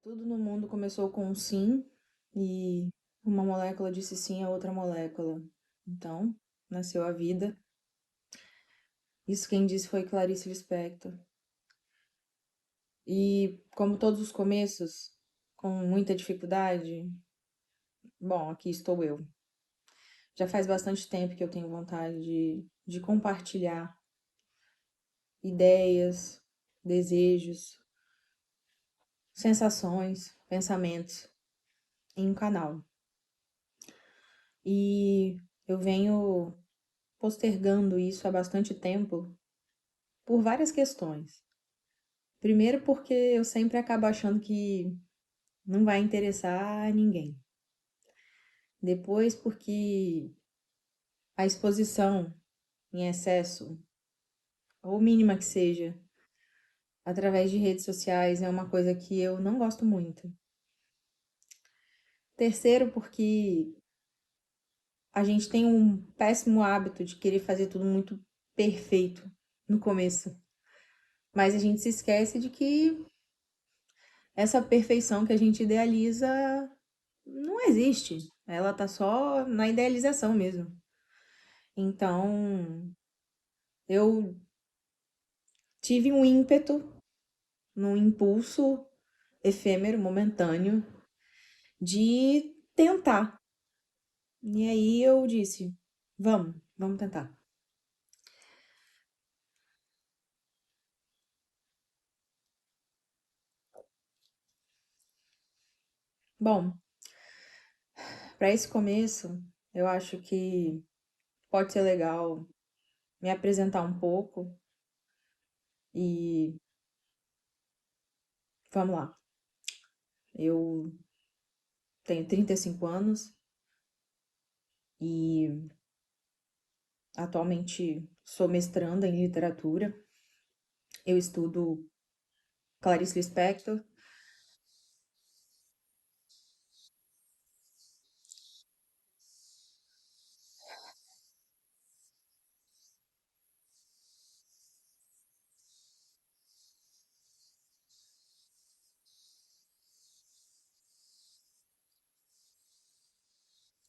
Tudo no mundo começou com um sim e uma molécula disse sim a outra molécula. Então, nasceu a vida. Isso quem disse foi Clarice Lispector. E como todos os começos, com muita dificuldade, bom, aqui estou eu. Já faz bastante tempo que eu tenho vontade de compartilhar ideias, desejos, sensações, pensamentos em um canal. E eu venho postergando isso há bastante tempo por várias questões. Primeiro, porque eu sempre acabo achando que não vai interessar a ninguém. Depois, porque a exposição em excesso, ou mínima que seja, através de redes sociais é uma coisa que eu não gosto muito. Terceiro, porque a gente tem um péssimo hábito de querer fazer tudo muito perfeito no começo. Mas a gente se esquece de que essa perfeição que a gente idealiza não existe. Ela tá só na idealização mesmo. Então, eu tive um ímpeto, num impulso efêmero, momentâneo, de tentar. E aí eu disse: vamos tentar. Bom, para esse começo, eu acho que pode ser legal me apresentar um pouco e vamos lá. Eu tenho 35 anos e atualmente sou mestranda em literatura. Eu estudo Clarice Lispector.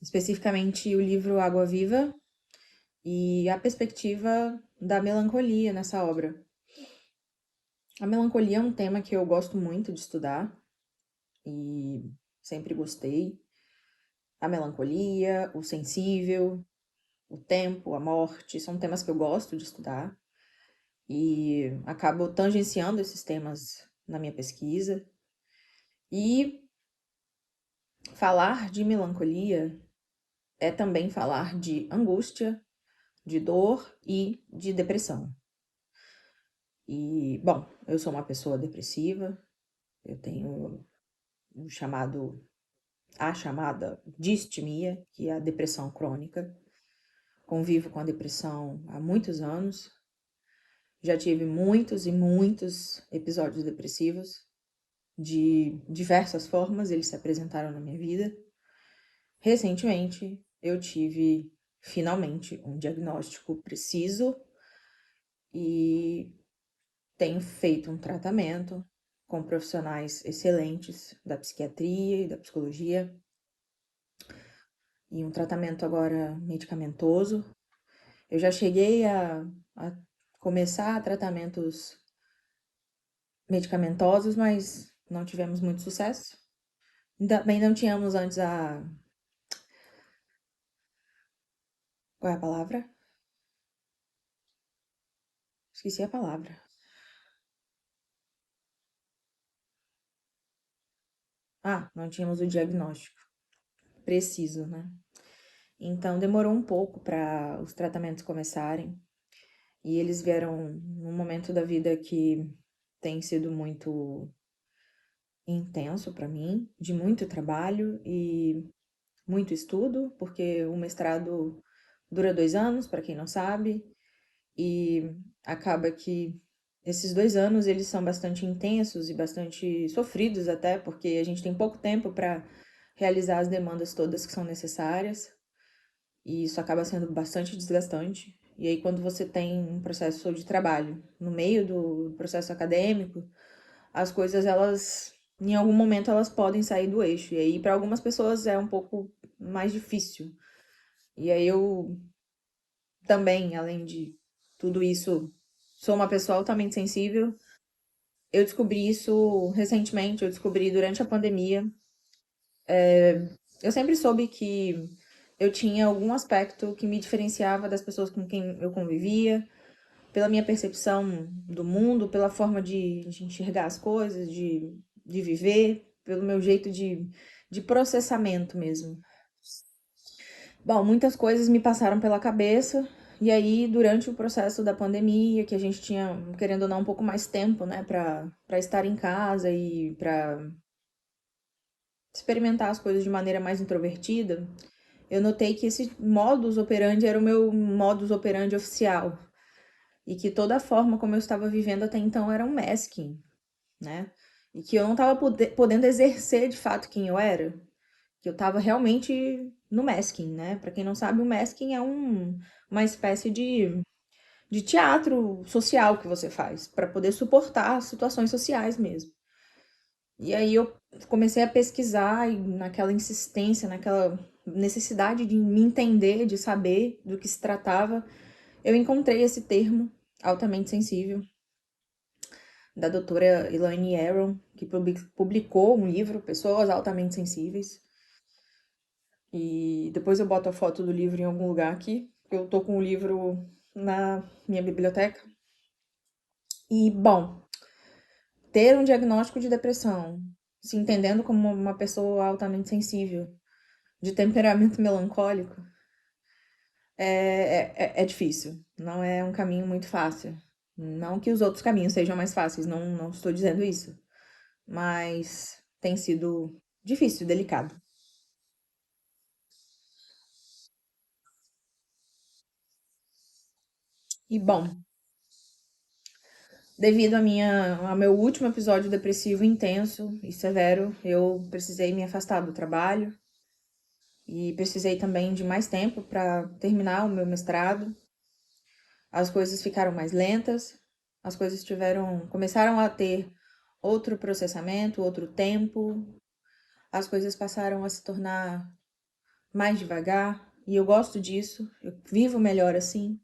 Especificamente o livro Água Viva e a perspectiva da melancolia nessa obra. A melancolia é um tema que eu gosto muito de estudar e sempre gostei. A melancolia, o sensível, o tempo, a morte, são temas que eu gosto de estudar e acabo tangenciando esses temas na minha pesquisa. E falar de melancolia é também falar de angústia, de dor e de depressão. E, bom, eu sou uma pessoa depressiva, eu tenho um chamado, a chamada distimia, que é a depressão crônica. Convivo com a depressão há muitos anos, já tive muitos e muitos episódios depressivos, de diversas formas, eles se apresentaram na minha vida. Recentemente, eu tive finalmente um diagnóstico preciso e tenho feito um tratamento com profissionais excelentes da psiquiatria e da psicologia e um tratamento agora medicamentoso. Eu já cheguei a começar tratamentos medicamentosos, mas não tivemos muito sucesso. Também não tínhamos antes a. Qual é a palavra? Esqueci a palavra. Ah, não tínhamos o diagnóstico preciso, né? Então demorou um pouco para os tratamentos começarem. E eles vieram num momento da vida que tem sido muito intenso para mim, de muito trabalho e muito estudo, porque o mestrado dura 2 anos, para quem não sabe, e acaba que esses 2 anos eles são bastante intensos e bastante sofridos até, porque a gente tem pouco tempo para realizar as demandas todas que são necessárias, e isso acaba sendo bastante desgastante. E aí, quando você tem um processo de trabalho no meio do processo acadêmico, as coisas elas em algum momento elas podem sair do eixo. E aí, para algumas pessoas é um pouco mais difícil. E aí eu também, além de tudo isso, sou uma pessoa altamente sensível. Eu descobri isso recentemente, eu descobri durante a pandemia. Eu sempre soube que eu tinha algum aspecto que me diferenciava das pessoas com quem eu convivia, pela minha percepção do mundo, pela forma de enxergar as coisas, de viver, pelo meu jeito de processamento mesmo. Bom, muitas coisas me passaram pela cabeça, e aí, durante o processo da pandemia, que a gente tinha, querendo ou não, um pouco mais tempo, né, para estar em casa e para experimentar as coisas de maneira mais introvertida, eu notei que esse modus operandi era o meu modus operandi oficial. E que toda a forma como eu estava vivendo até então era um masking, né? E que eu não estava podendo exercer de fato quem eu era. Que eu estava realmente no masking, né? Para quem não sabe, o masking é uma espécie de teatro social que você faz para poder suportar situações sociais mesmo. E aí eu comecei a pesquisar e naquela insistência, naquela necessidade de me entender, de saber do que se tratava, eu encontrei esse termo altamente sensível da doutora Elaine Aron, que publicou um livro, Pessoas Altamente Sensíveis. E depois eu boto a foto do livro em algum lugar aqui. Eu tô com o livro na minha biblioteca. E, bom, ter um diagnóstico de depressão, se entendendo como uma pessoa altamente sensível, de temperamento melancólico, é difícil. Não é um caminho muito fácil. Não que os outros caminhos sejam mais fáceis, não estou dizendo isso. Mas tem sido difícil, delicado. E bom, devido ao meu último episódio depressivo intenso e severo, eu precisei me afastar do trabalho e precisei também de mais tempo para terminar o meu mestrado. As coisas ficaram mais lentas, as coisas começaram a ter outro processamento, outro tempo, as coisas passaram a se tornar mais devagar e eu gosto disso, eu vivo melhor assim.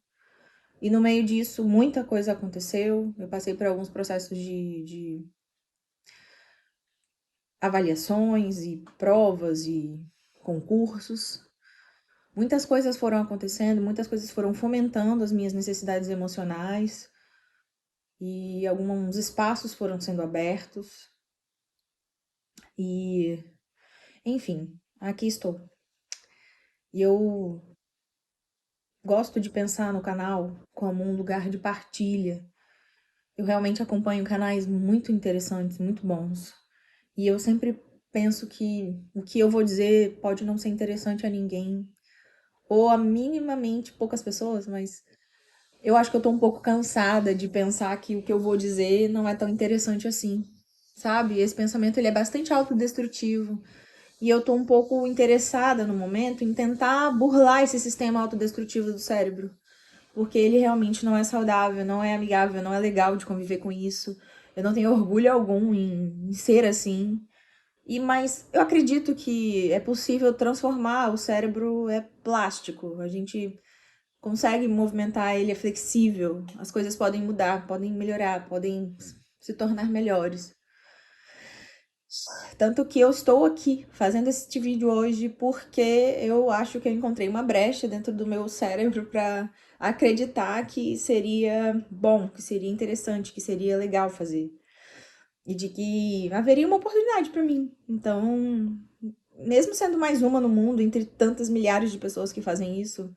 E no meio disso, muita coisa aconteceu. Eu passei por alguns processos de avaliações e provas e concursos. Muitas coisas foram acontecendo, muitas coisas foram fomentando as minhas necessidades emocionais e alguns espaços foram sendo abertos. E, enfim, aqui estou. E eu gosto de pensar no canal como um lugar de partilha. Eu realmente acompanho canais muito interessantes, muito bons. E eu sempre penso que o que eu vou dizer pode não ser interessante a ninguém, ou a minimamente poucas pessoas, mas eu acho que eu tô um pouco cansada de pensar que o que eu vou dizer não é tão interessante assim. Sabe? Esse pensamento ele é bastante autodestrutivo. E eu tô um pouco interessada no momento em tentar burlar esse sistema autodestrutivo do cérebro. Porque ele realmente não é saudável, não é amigável, não é legal de conviver com isso. Eu não tenho orgulho algum em ser assim. Mas eu acredito que é possível transformar. O cérebro é plástico. A gente consegue movimentar, ele é flexível. As coisas podem mudar, podem melhorar, podem se tornar melhores. Tanto que eu estou aqui fazendo este vídeo hoje porque eu acho que eu encontrei uma brecha dentro do meu cérebro para acreditar que seria bom, que seria interessante, que seria legal fazer. E de que haveria uma oportunidade para mim. Então, mesmo sendo mais uma no mundo, entre tantas milhares de pessoas que fazem isso,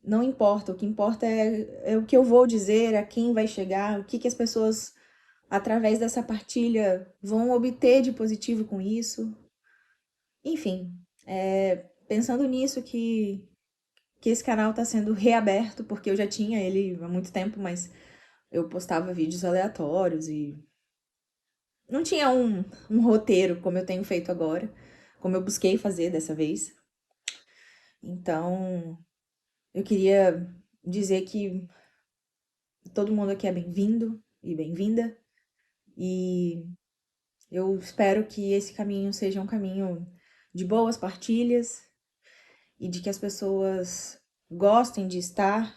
não importa. O que importa é o que eu vou dizer, a quem vai chegar, o que as pessoas, através dessa partilha, vão obter de positivo com isso. Enfim, pensando nisso que esse canal está sendo reaberto, porque eu já tinha ele há muito tempo, mas eu postava vídeos aleatórios e não tinha um roteiro como eu tenho feito agora, como eu busquei fazer dessa vez. Então, eu queria dizer que todo mundo aqui é bem-vindo e bem-vinda. E Eu espero que esse caminho seja um caminho de boas partilhas e de que as pessoas gostem de estar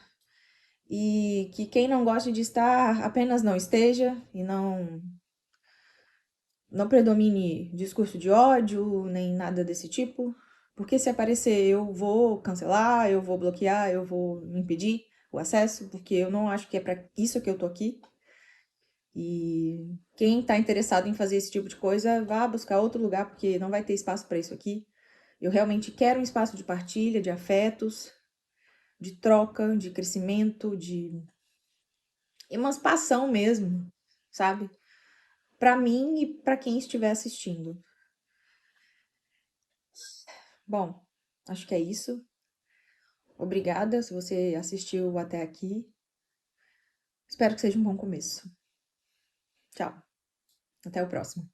e que quem não goste de estar apenas não esteja e não predomine discurso de ódio nem nada desse tipo, porque se aparecer eu vou cancelar, eu vou bloquear, eu vou impedir o acesso, porque eu não acho que é para isso que eu tô aqui. E quem está interessado em fazer esse tipo de coisa, vá buscar outro lugar, porque não vai ter espaço para isso aqui. Eu realmente quero um espaço de partilha, de afetos, de troca, de crescimento, de emancipação mesmo, sabe? Para mim e para quem estiver assistindo. Bom, acho que é isso. Obrigada se você assistiu até aqui. Espero que seja um bom começo. Tchau. Até o próximo.